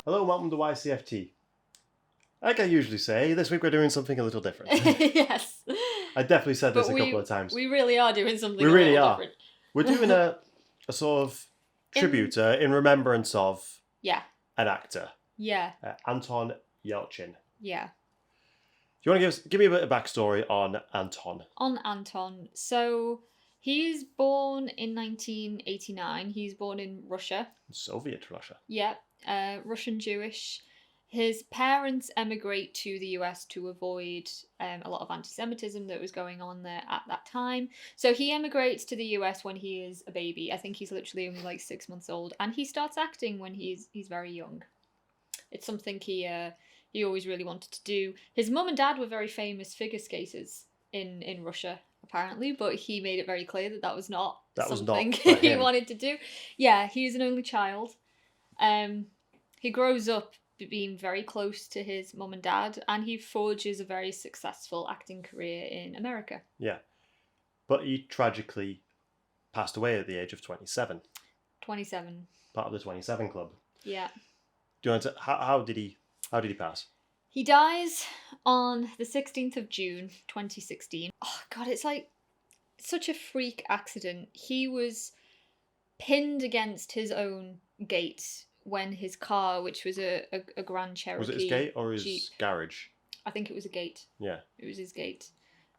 Hello and welcome to YCFT. Like I usually say, this week we're doing something a little different. Yes. I definitely said this a couple of times. We really are doing something We really little are. different. We're doing a sort of tribute in remembrance of an actor. Yeah. Anton Yelchin. Yeah. Do you want to give me a bit of backstory on Anton? On Anton. So he's born in 1989. He's born in Russia. Soviet Russia. Yeah. Russian Jewish. His parents emigrate to the US to avoid a lot of anti-Semitism that was going on there at that time. So he emigrates to the US when he is a baby. I think he's literally only like 6 months old, and he starts acting when he's very young. It's something he always really wanted to do. His mum and dad were very famous figure skaters in Russia, apparently, but he made it very clear that was not something he wanted to do. Yeah, he's an only child. He grows up being very close to his mum and dad, and he forges a very successful acting career in America. Yeah, but he tragically passed away at the age of 27. 27. Part of the 27 Club. Yeah. Do you want to? How did he pass? He dies on the 16th of June, 2016. Oh God, it's like such a freak accident. He was pinned against his own gate when his car, which was a Grand Cherokee... Was it his gate or his Jeep, garage? I think it was a gate. Yeah. It was his gate.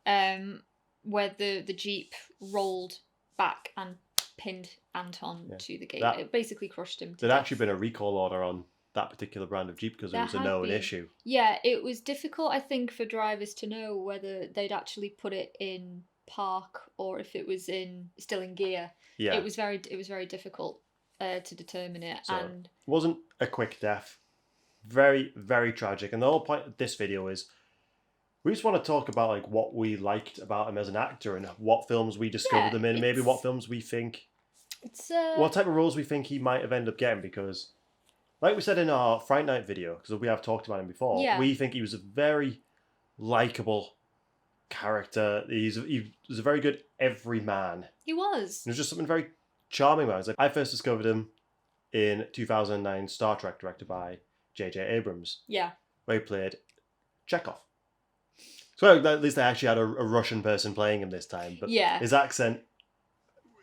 Where the Jeep rolled back and pinned Anton to the gate. It basically crushed him to There'd death. actually been a recall order on that particular brand of Jeep because it was a known issue. Yeah, it was difficult, I think, for drivers to know whether they'd actually put it in park or if it was still in gear. Yeah. It was very difficult to determine it. So and it wasn't a quick death. Very, very tragic. And the whole point of this video is we just want to talk about like what we liked about him as an actor and what films we discovered him in, maybe what films we think what type of roles we think he might have ended up getting, because like we said in our Fright Night video, because we have talked about him before, we think he was a very likeable character. He was a very good everyman. He was. There's just something very charming about it. I first discovered him in 2009 Star Trek, directed by J.J. Abrams. Yeah. Where he played Chekhov. So at least they actually had a Russian person playing him this time. But his accent,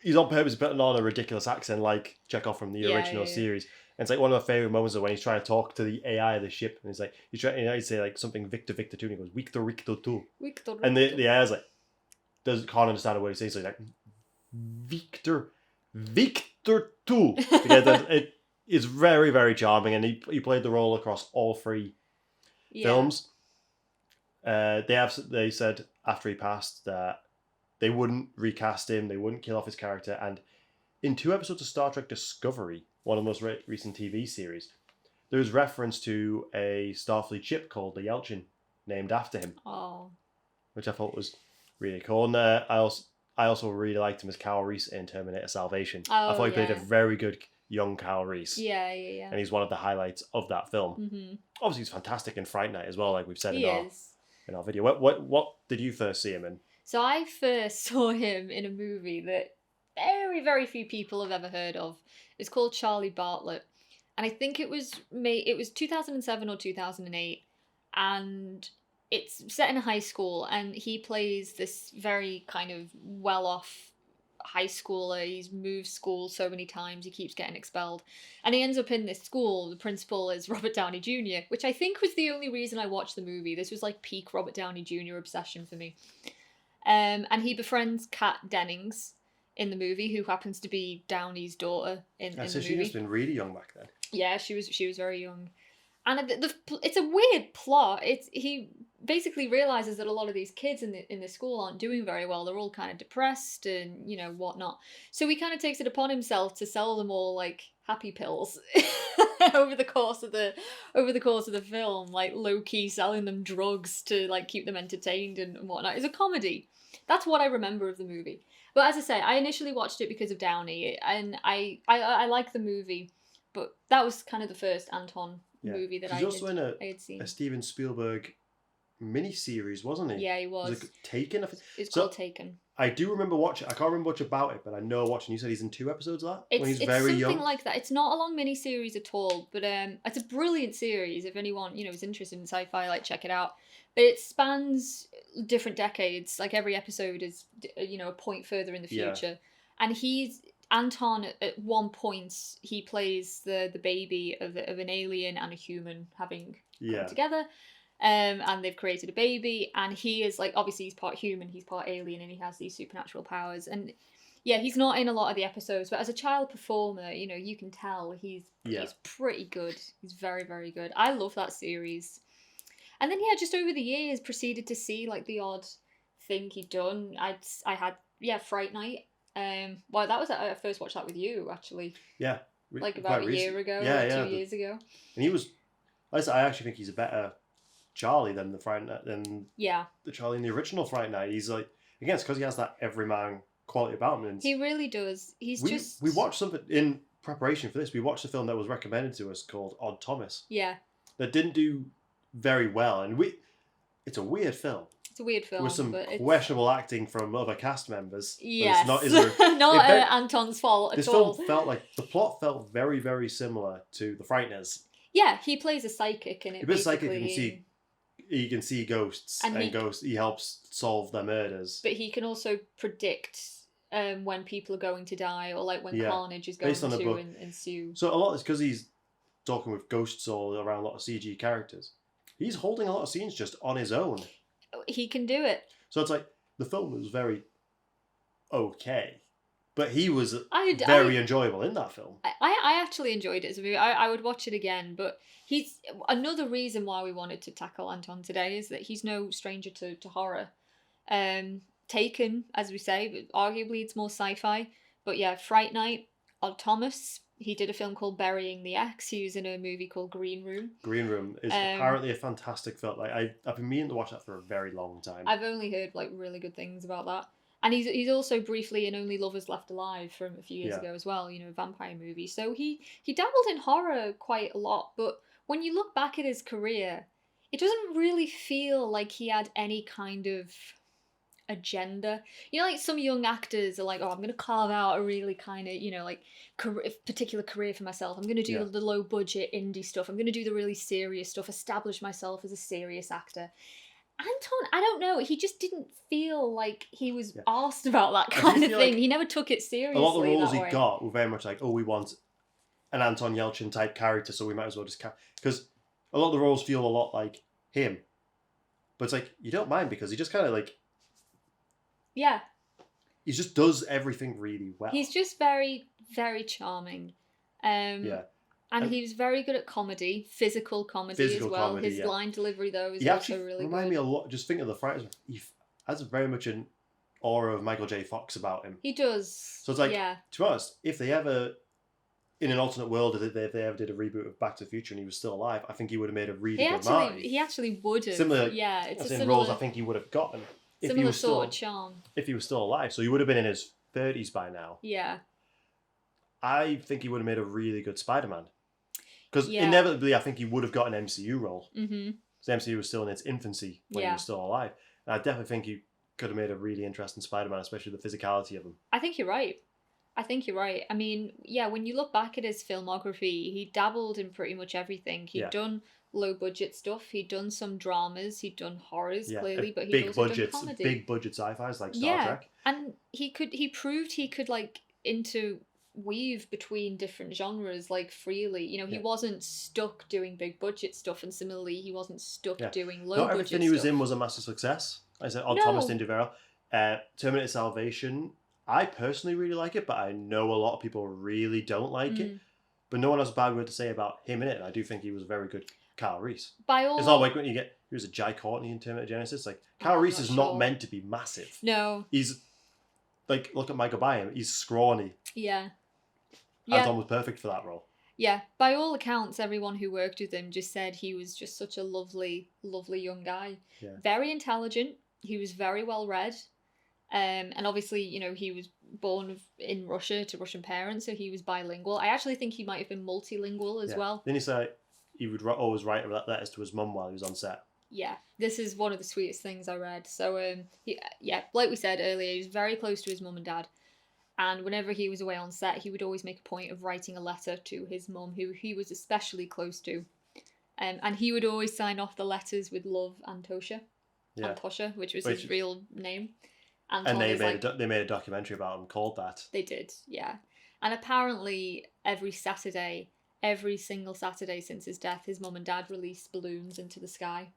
he's on purpose putting on a ridiculous accent like Chekhov from the original series. And it's like one of my favourite moments of when he's trying to talk to the AI of the ship. And he's trying to say like something Victor 2. And he goes, Victor 2. And the AI's like, can't understand a word he's saying. So he's like, Victor 2. It is very, very charming. And he played the role across all three films. They said after he passed that they wouldn't recast him, they wouldn't kill off his character, and in 2 episodes of Star Trek Discovery, one of the most recent TV series, there was reference to a Starfleet ship called the Yelchin, named after him. Oh. Which I thought was really cool. And I also really liked him as Kyle Reese in Terminator Salvation. I thought he played a very good young Kyle Reese. Yeah. And he's one of the highlights of that film. Mm-hmm. Obviously, he's fantastic in Fright Night as well, like we've said in our video. What did you first see him in? So I first saw him in a movie that very, very few people have ever heard of. It's called Charlie Bartlett. And I think it was 2007 or 2008. And it's set in a high school, and he plays this very kind of well-off high schooler. He's moved schools so many times, he keeps getting expelled. And he ends up in this school. The principal is Robert Downey Jr., which I think was the only reason I watched the movie. This was like peak Robert Downey Jr. obsession for me. And he befriends Kat Dennings in the movie, who happens to be Downey's daughter in the movie. So she must have been really young back then. Yeah, she was very young. And it's a weird plot. He basically realizes that a lot of these kids in the school aren't doing very well. They're all kind of depressed and whatnot. So he kind of takes it upon himself to sell them all like happy pills over the course of the film, like low key selling them drugs to like keep them entertained and whatnot. It's a comedy. That's what I remember of the movie. But as I say, I initially watched it because of Downey, and I like the movie, but that was kind of the first Anton movie that I had seen. He's also in a Steven Spielberg mini-series, wasn't he? Yeah, he was. Was it Taken? It's called Taken. I do remember watching. I can't remember much about it, but I know watching. You said he's in 2 episodes of that when he's very young. It's something like that. It's not a long mini-series at all, but it's a brilliant series. If anyone is interested in sci-fi, like check it out. But it spans different decades. Like every episode is a point further in the future, and Anton at one point he plays the baby of an alien and a human having come together. And they've created a baby, and he is like, obviously he's part human, he's part alien, and he has these supernatural powers. And he's not in a lot of the episodes, but as a child performer, you can tell he's pretty good. He's very, very good. I love that series. And then just over the years proceeded to see like the odd thing he'd done. I had Fright Night. Well, that was I first watched that with you actually. Yeah. Like about a year ago, 2 years ago. And he was. I actually think he's a better Charlie than the Fright Night than the Charlie in the original Fright Night. He's like, again, it's because he has that everyman quality about him. And he really does. We watched something in preparation for this. We watched a film that was recommended to us called Odd Thomas. Yeah. That didn't do very well, and it's a weird film. It's a weird film with some questionable acting from other cast members. Yes, it's not Anton's fault at all. This film the plot felt very, very similar to The Frighteners. Yeah, he plays a psychic in it. He plays a psychic. He can see ghosts, and he helps solve their murders. But he can also predict when people are going to die, or like when carnage is going to ensue. So a lot is because he's talking with ghosts all around a lot of CG characters. He's holding a lot of scenes just on his own. He can do it. So it's like the film was very okay, but he was very enjoyable in that film. I actually enjoyed it as a movie. I would watch it again, but he's another reason why we wanted to tackle Anton today is that he's no stranger to horror. Taken, as we say, but arguably it's more sci-fi. But Fright Night, Odd Thomas. He did a film called Burying the Ex. He was in a movie called Green Room. Green Room is apparently a fantastic film. Like I've been meaning to watch that for a very long time. I've only heard like really good things about that. And he's also briefly in Only Lovers Left Alive from a few years ago as well, a vampire movie. So he dabbled in horror quite a lot, but when you look back at his career, it doesn't really feel like he had any kind of agenda. Like some young actors are like, oh, I'm going to carve out a really kind of, like particular career for myself. I'm going to do the low budget indie stuff. I'm going to do the really serious stuff, establish myself as a serious actor. Anton, I don't know, he just didn't feel like he was asked about that kind of thing. Like he never took it seriously. A lot of the roles he got were very much like, oh, we want an Anton Yelchin type character, so we might as well just because a lot of the roles feel a lot like him. But it's like, you don't mind because he just kind of like he just does everything really well. He's just very, very charming. And he was very good at comedy, physical comedy as well. His line delivery, though, is also really good. He reminds me a lot, just think of the Frighteners, he has very much an aura of Michael J. Fox about him. He does. So it's like, to be honest, if they ever, in an alternate world, if they ever did a reboot of Back to the Future and he was still alive, I think he would have made a really good Marty. He actually would have. Similar, it's a similar roles I think he would have gotten. Similar sort of charm. If he was still alive. So he would have been in his 30s by now. Yeah. I think he would have made a really good Spider-Man. Because inevitably, I think he would have got an MCU role. Mm-hmm. Because the MCU was still in its infancy when he was still alive. And I definitely think he could have made a really interesting Spider-Man, especially the physicality of him. I think you're right. I mean, when you look back at his filmography, he dabbled in pretty much everything. He'd done low-budget stuff. He'd done some dramas. He'd done horrors, clearly, but he'd also done comedy. Big-budget sci-fis like Star Trek. And he proved he could, like, interweave between different genres, like, freely. He wasn't stuck doing big-budget stuff, and similarly, he wasn't stuck doing low-budget stuff. Not everything he was in was a massive success. I said, Thomas didn't do very well. Terminator Salvation, I personally really like it, but I know a lot of people really don't like it. But no one has a bad word to say about him in it. And I do think he was a very good Kyle Reese. It's not like when he was a Jai Courtney in Terminator Genesis. Like, Kyle Reese is not meant to be massive. No. He's, like, look at Michael Byam. He's scrawny. Yeah. Anton was perfect for that role. Yeah. By all accounts, everyone who worked with him just said he was just such a lovely, lovely young guy. Yeah. Very intelligent. He was very well read. And obviously, he was born in Russia to Russian parents, so he was bilingual. I actually think he might have been multilingual as well. Then he said he would always write letters to his mum while he was on set. Yeah, this is one of the sweetest things I read. So, like we said earlier, he was very close to his mum and dad. And whenever he was away on set, he would always make a point of writing a letter to his mum, who he was especially close to. And he would always sign off the letters with "Love, Antosha." Yeah. Antosha, which was his real name. Anton, and they made a documentary about him called that. They did, yeah. And apparently every single Saturday since his death, his mum and dad released balloons into the sky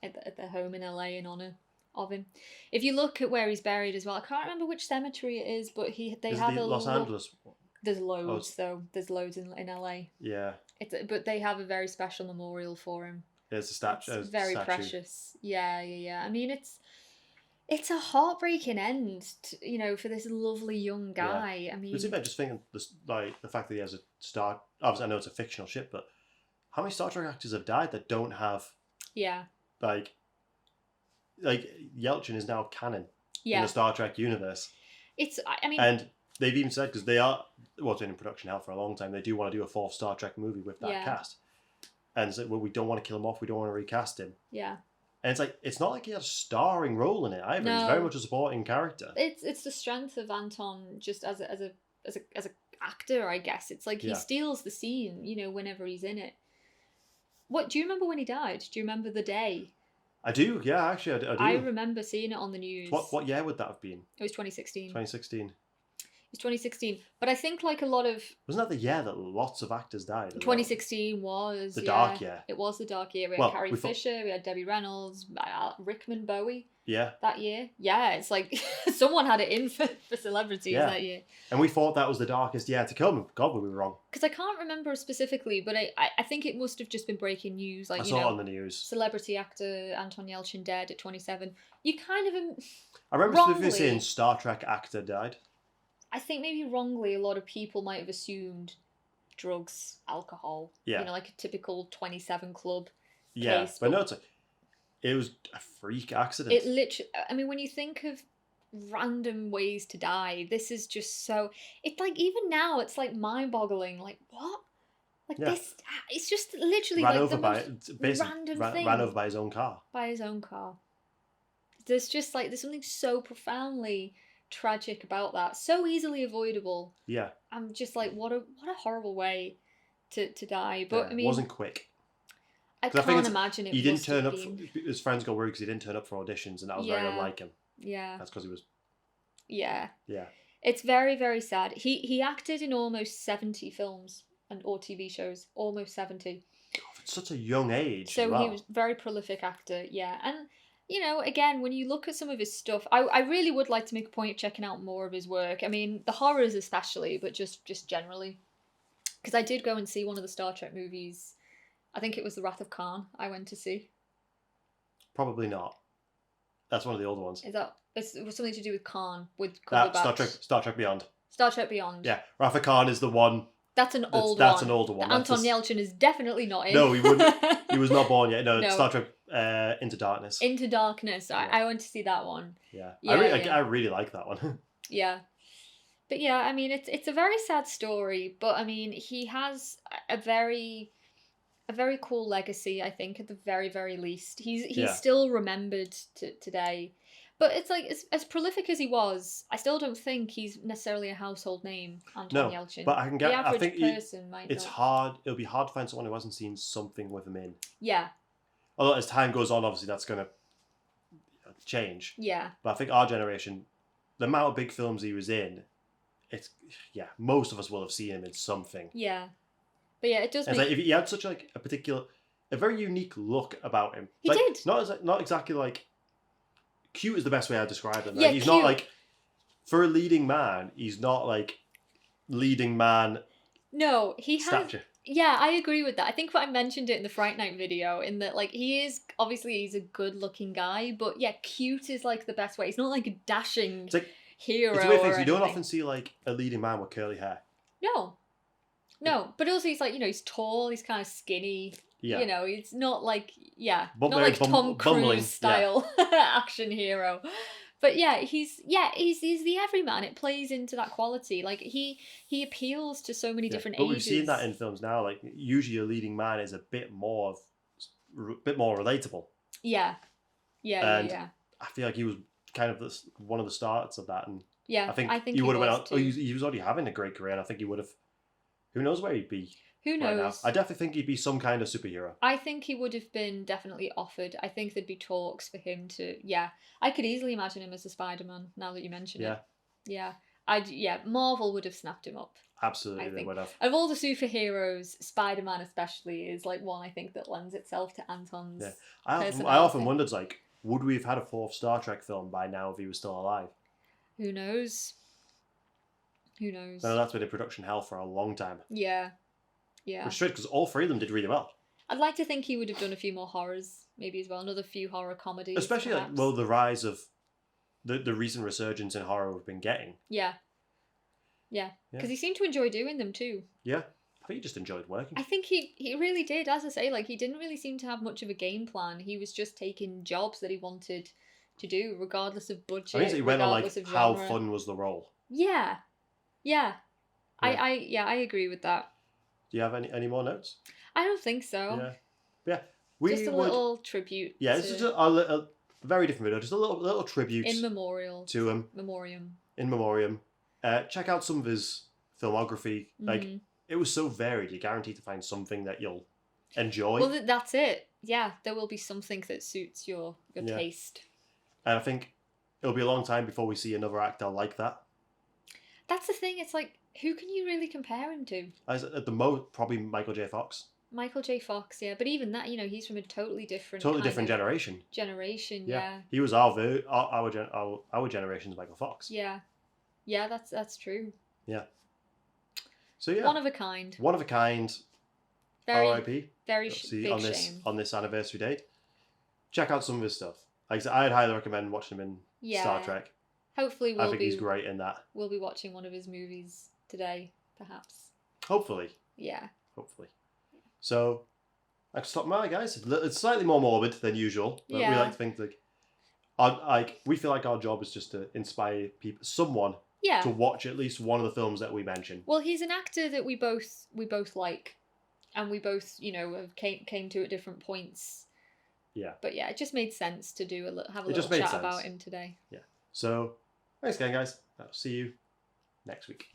at their home in LA in honour of him. If you look at where he's buried as well, I can't remember which cemetery it is, but they have a Los Angeles. There's loads though. There's loads in LA. Yeah. But they have a very special memorial for him. There's a statue. It's very precious. Yeah. I mean, it's a heartbreaking end, for this lovely young guy. Yeah. I mean, just thinking the fact that he has a star. Obviously, I know it's a fictional ship, but how many Star Trek actors have died that don't have? Yeah. Like Yelchin is now canon in the Star Trek universe. And they've even said, because they are been in production now for a long time, they do want to do a fourth Star Trek movie with that cast, and it's like, well, we don't want to kill him off, we don't want to recast him. Yeah. And it's like, it's not like he has a starring role in it either. No. He's very much a supporting character. It's the strength of Anton just as a actor, I guess. It's like he steals the scene, whenever he's in it. What do you remember when he died? Do you remember the day? I do, yeah, actually, I do. I remember seeing it on the news. What year would that have been? It was 2016. 2016. It was 2016. But I think like a lot of... Wasn't that the year that lots of actors died? 2016 was... The dark year. It was the dark year. We had Carrie Fisher, we had Debbie Reynolds, Rickman Bowie. Yeah. That year. Yeah, it's like someone had it in for celebrities that year. And we thought that was the darkest year to come. God, we were wrong. Because I can't remember specifically, but I think it must have just been breaking news. Like, I saw it on the news. Celebrity actor Anton Yelchin dead at 27. You kind of... I remember specifically saying Star Trek actor died. I think maybe wrongly a lot of people might have assumed drugs, alcohol. Yeah. Like a typical 27 club case. But no, it's like... It was a freak accident. It literally... I mean, when you think of random ways to die, this is just so... It's like, even now, it's like mind-boggling. Like, what? Like, this... It's just literally random thing. Ran over by his own car. By his own car. There's just like... There's something so profoundly tragic about that. So easily avoidable. Yeah. I'm just like, what a horrible way to die. But, I mean... It wasn't quick. I can't imagine it. He didn't turn up. His friends got worried because he didn't turn up for auditions, and that was very unlike him. Yeah. That's because he was. Yeah. Yeah. It's very, very sad. He acted in almost 70 films or TV shows. Almost 70. God, at such a young age. So he was a very prolific actor. Yeah, and again, when you look at some of his stuff, I really would like to make a point of checking out more of his work. I mean, the horrors especially, but just generally, because I did go and see one of the Star Trek movies. I think it was The Wrath of Khan I went to see. Probably not. That's one of the older ones. It was something to do with Khan, with Star Trek Beyond. Star Trek Beyond. Yeah, Wrath of Khan is the one. That's an older one. That's an older one. Anton Yelchin is definitely not in. No, he wouldn't. He was not born yet. No. Star Trek Into Darkness. Into Darkness. Yeah. I went to see that one. Yeah. I really like that one. Yeah. But yeah, I mean, it's a very sad story, but I mean, he has a very cool legacy, I think, at the very, very least. He's still remembered today. But it's like, as prolific as he was, I still don't think he's necessarily a household name, Anton Yelchin. But the average person might it's not. Hard. It'll be hard to find someone who hasn't seen something with him in. Yeah. Although as time goes on, obviously that's going to change. Yeah. But I think our generation, the amount of big films he was in, most of us will have seen him in something. Yeah. But yeah, it does. Like if he had such like a very unique look about him. He did. Not exactly like cute is the best way I describe him. Yeah, he's cute. not like, for a leading man, he's not like leading man. No, he has. Stature. Yeah, I agree with that. I think I mentioned it in the Fright Night video, in that like he's a good looking guy, but yeah, cute is like the best way. He's not like a dashing hero. It's a weird thing. You don't often see like a leading man with curly hair. No, but also he's like, he's tall, he's kind of skinny. Yeah. It's not like, not like Tom Cruise style action hero. But yeah, he's the everyman. It plays into that quality. Like he appeals to so many different ages. But we've seen that in films now. Like usually a leading man is a bit more relatable. Yeah. And Yeah. I feel like he was kind of one of the starts of that, and Yeah, I think he he would have went was out. too. Oh, he was already having a great career, and I think he would have. Who knows where he'd be? Who right now? knows? I definitely think he'd be some kind of superhero. I think he would have been definitely offered. I think there'd be talks for him to. Yeah, I could easily imagine him as a Spider-Man. Now that you mention it. Yeah. Marvel would have snapped him up. Absolutely, they would have. Of all the superheroes, Spider-Man especially is like one I think that lends itself to Anton's. Yeah, I often wondered, like, would we have had a fourth Star Trek film by now if he was still alive? Who knows? Who knows? No, that's been in production hell for a long time. Yeah. Yeah. Which is strange because all three of them did really well. I'd like to think he would have done a few more horrors, maybe as well, another few horror comedies. Especially perhaps. the rise of the recent resurgence in horror we've been getting. Yeah. Yeah. Because he seemed to enjoy doing them too. Yeah. I think he just enjoyed working. I think he really did. As I say, like, he didn't really seem to have much of a game plan. He was just taking jobs that he wanted to do, regardless of budget. I think he went on like how genre. fun was the role. Yeah. I agree with that. Do you have any more notes? I don't think so. Yeah. Just a little tribute. Yeah, it's just a very different video. Just a little tribute in memorial to him. In memoriam. Check out some of his filmography. Like, it was so varied. You're guaranteed to find something that you'll enjoy. Well, that's it. Yeah, there will be something that suits your taste. And I think it'll be a long time before we see another actor like that. That's the thing. It's like, who can you really compare him to? At the most, probably Michael J. Fox. Michael J. Fox, yeah. But even that, he's from a totally different generation. Yeah. He was our generation's Michael Fox. Yeah. Yeah, that's true. Yeah. So yeah. One of a kind. Very R.I.P. Very big shame. On this anniversary date. Check out some of his stuff. Like I said, I'd highly recommend watching him in Star Trek. Hopefully I think he's great in that. We'll be watching one of his movies today, perhaps. Hopefully. Yeah. Hopefully. So, I can stop my guys. It's slightly more morbid than usual, but we like to think we feel like our job is just to inspire someone to watch at least one of the films that we mention. Well, he's an actor that we both like, and we both came to at different points. Yeah. But yeah, it just made sense to have a little chat about him today. Yeah. So, thanks again, guys. I'll see you next week.